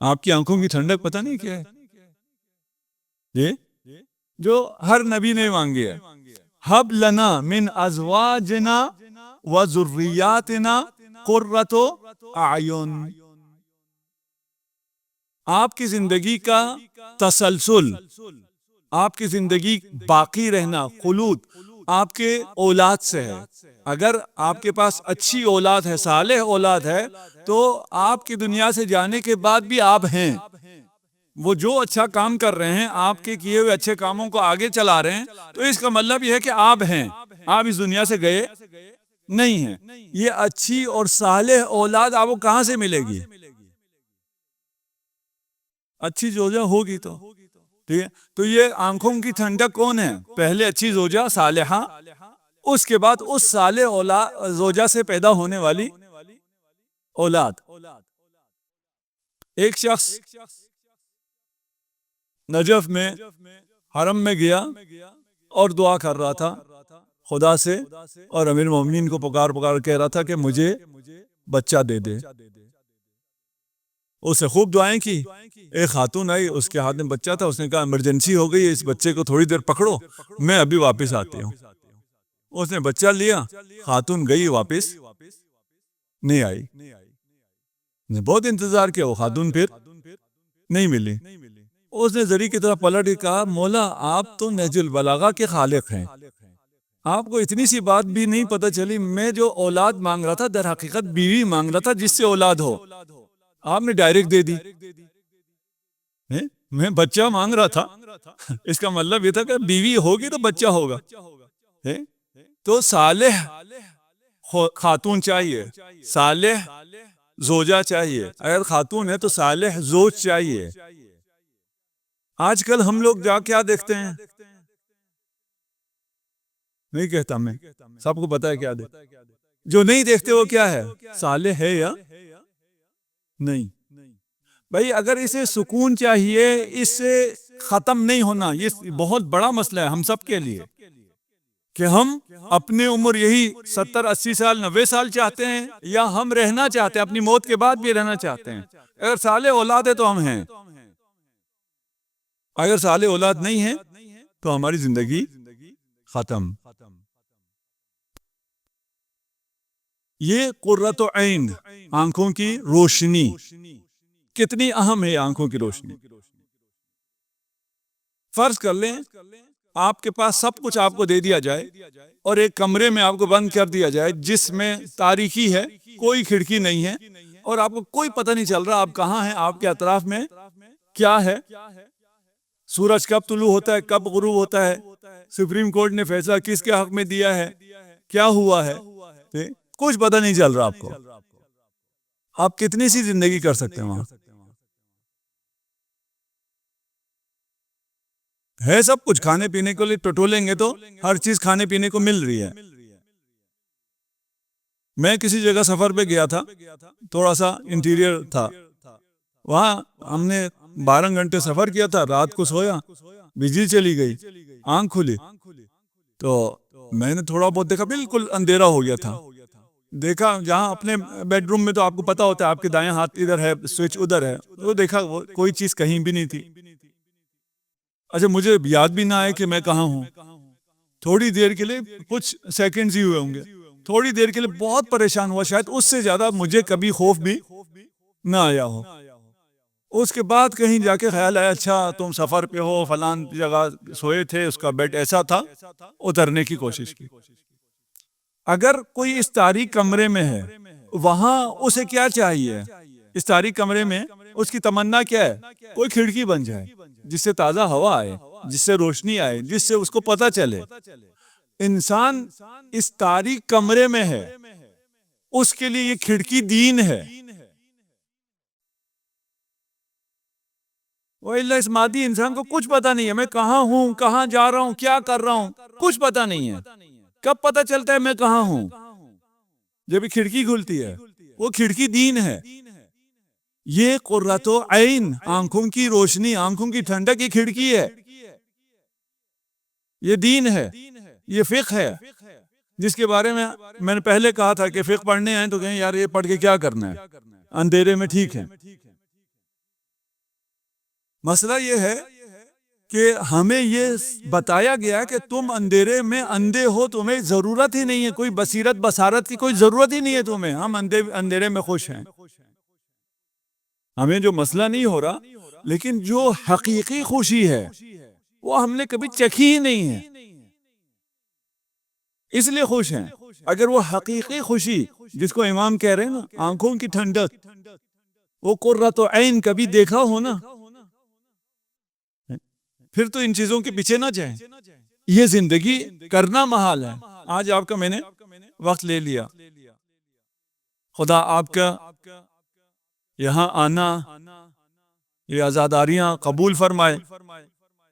آپ کی آنکھوں کی ٹھنڈک پتہ نہیں کیا ہے یہ جو ہر نبی نے مانگی ہے. حب لنا من ازواجنا و ذریاتنا قرۃ اعین. آپ کی زندگی کا تسلسل، آپ کی زندگی باقی رہنا، خلود آپ کے اولاد سے ہے. اگر آپ کے پاس اچھی اولاد ہے، صالح اولاد ہے، تو آپ کی دنیا سے جانے کے بعد بھی آپ ہیں. وہ جو اچھا کام کر رہے ہیں، آپ کے کیے ہوئے اچھے کاموں کو آگے چلا رہے ہیں، تو اس کا مطلب یہ ہے کہ آپ ہیں، آپ اس دنیا سے گئے نہیں ہیں. یہ اچھی اور صالح اولاد آپ کو کہاں سے ملے گی؟ اچھی زوجہ ہوگی تو ٹھیک ہے. تو یہ آنکھوں کی ٹھنڈک کون ہے؟ پہلے اچھی زوجہ صالحہ، اس کے بعد اس صالح زوجہ سے پیدا ہونے والی اولاد. ایک شخص نجف میں حرم میں گیا اور دعا کر رہا تھا خدا سے، اور امیر المومنین کو پکار پکار کہہ رہا تھا کہ مجھے بچہ دے دے. اسے خوب دعائیں کی. ایک خاتون آئی، اس کے ہاتھ میں بچہ تھا، اس نے کہا ایمرجنسی ہو گئی، اس بچے کو تھوڑی دیر پکڑو، میں ابھی واپس آتی ہوں. اس نے بچہ لیا، خاتون گئی، واپس نہیں آئی. بہت انتظار کیا، وہ خاتون پھر نہیں ملی. اس نے زری کی طرف پلٹ کے کہا مولا آپ تو نہج البلاغہ کے خالق ہیں، آپ کو اتنی سی بات بھی نہیں پتہ چلی؟ میں جو اولاد مانگ رہا تھا در حقیقت بیوی مانگ رہا تھا جس سے اولاد ہو، آپ نے ڈائریکٹ دے دی. میں بچہ مانگ رہا تھا، اس کا مطلب یہ تھا کہ بیوی ہوگی تو بچہ ہوگا. تو صالح خاتون چاہیے، صالح زوجہ چاہیے. اگر خاتون ہے تو صالح زوج چاہیے. آج کل ہم لوگ کیا دیکھتے ہیں؟ نہیں کہتا میں، سب کو پتا ہے کیا دیکھتے. جو نہیں دیکھتے وہ کیا ہے؟ صالح ہے یا نہیں. بھائی اگر اسے سکون چاہیے، اس سے ختم نہیں ہونا. یہ بہت بڑا مسئلہ ہے ہم سب کے لیے کہ ہم اپنی عمر یہی 70-80 سال 90 سال چاہتے ہیں، یا ہم رہنا چاہتے ہیں، اپنی موت کے بعد بھی رہنا چاہتے ہیں. اگر صالح اولاد ہے تو ہم ہیں، اگر صالح اولاد نہیں ہے تو ہماری زندگی ختم. یہ قرۃ عین، آنکھوں کی روشنی کتنی اہم ہے. آنکھوں کی روشنی، فرض کر لیں آپ کے پاس سب کچھ آپ کو دے دیا جائے اور ایک کمرے میں آپ کو بند کر دیا جائے جس میں تاریکی ہے، کوئی کھڑکی نہیں ہے، اور آپ کو کوئی پتہ نہیں چل رہا آپ کہاں ہیں، آپ کے اطراف میں کیا ہے، سورج کب طلوع ہوتا ہے، کب غروب ہوتا ہے، سپریم کورٹ نے فیصلہ کس کے حق میں دیا ہے، کیا ہوا ہے، کچھ پتہ نہیں چل رہا آپ کو. آپ کتنی سی زندگی کر سکتے ہیں وہاں؟ ہے سب کچھ، کھانے پینے کے لیے ٹٹولیں گے تو ہر چیز کھانے پینے کو مل رہی ہے. میں کسی جگہ سفر پہ گیا تھا، تھوڑا سا انٹیریئر تھا، وہاں ہم نے 12 گھنٹے سفر کیا تھا. رات کو سویا، بجلی چلی گئی، آنکھ کھلی تو میں نے تھوڑا بہت دیکھا، بالکل اندھیرا ہو گیا تھا. دیکھا جہاں اپنے بیڈ روم میں تو آپ کو پتا ہوتا ہے آپ کے دائیں ہاتھ ادھر ہے، سوئچ ادھر ہے، وہ دیکھا کوئی چیز کہیں بھی نہیں تھی. اچھا مجھے یاد بھی نہ آئے کہ میں کہاں ہوں. تھوڑی دیر کے لیے، کچھ سیکنڈز ہی ہوئے ہوں گے، تھوڑی دیر کے لیے بہت پریشان ہوا. شاید اس سے زیادہ مجھے کبھی خوف بھی نہ آیا ہو. اس کے بعد کہیں جا کے خیال آیا اچھا تم سفر پہ ہو، فلان جگہ سوئے تھے، اس کا بیڈ ایسا تھا، اترنے کی کوشش کی. اگر کوئی اس تاریک کمرے میں ہے، وہاں اسے کیا چاہیے؟ اس تاریک کمرے میں اس کی تمنا کیا ہے؟ کوئی کھڑکی بن جائے جس سے تازہ ہوا آئے، جس سے روشنی آئے، جس سے اس کو پتہ چلے. انسان اس تاریک کمرے میں ہے، اس کے لیے یہ کھڑکی دین ہے. وَإِلَّا اس مادی انسان کو کچھ پتہ نہیں ہے میں کہاں ہوں، کہاں جا رہا ہوں، کیا کر رہا ہوں، کچھ پتہ نہیں ہے. کب پتہ چلتا ہے میں کہاں ہوں؟ جب کھڑکی کھلتی ہے. وہ کھڑکی دین ہے. یہ قرۃ عین، آنکھوں کی روشنی، آنکھوں کی ٹھنڈک، یہ کھڑکی ہے، یہ دین ہے، یہ فقہ ہے، جس کے بارے میں نے پہلے کہا تھا کہ فقہ پڑھنے آئیں تو کہیں یار یہ پڑھ کے کیا کرنا ہے، اندھیرے میں ٹھیک ہے. مسئلہ یہ ہے کہ ہمیں یہ بتایا گیا کہ تم اندھیرے میں اندھے ہو، تمہیں ضرورت ہی نہیں ہے، کوئی بصیرت بصارت کی کوئی ضرورت ہی نہیں ہے تمہیں، ہم اندھیرے میں خوش ہیں. ہمیں جو مسئلہ نہیں ہو رہا، لیکن جو حقیقی خوشی ہے وہ ہم نے کبھی چکھی ہی نہیں ہے، اس لیے خوش ہیں. اگر وہ حقیقی خوشی جس کو امام کہہ رہے ہیں نا، آنکھوں کی ٹھنڈک، وہ قرۃ عین کبھی دیکھا ہو نا، پھر تو ان چیزوں کے پیچھے نہ جائیں. یہ زندگی کرنا محال ہے. آج آپ کا میں نے وقت لے لیا، خدا آپ کا یہاں آنا، یہ عزاداریاں قبول فرمائے.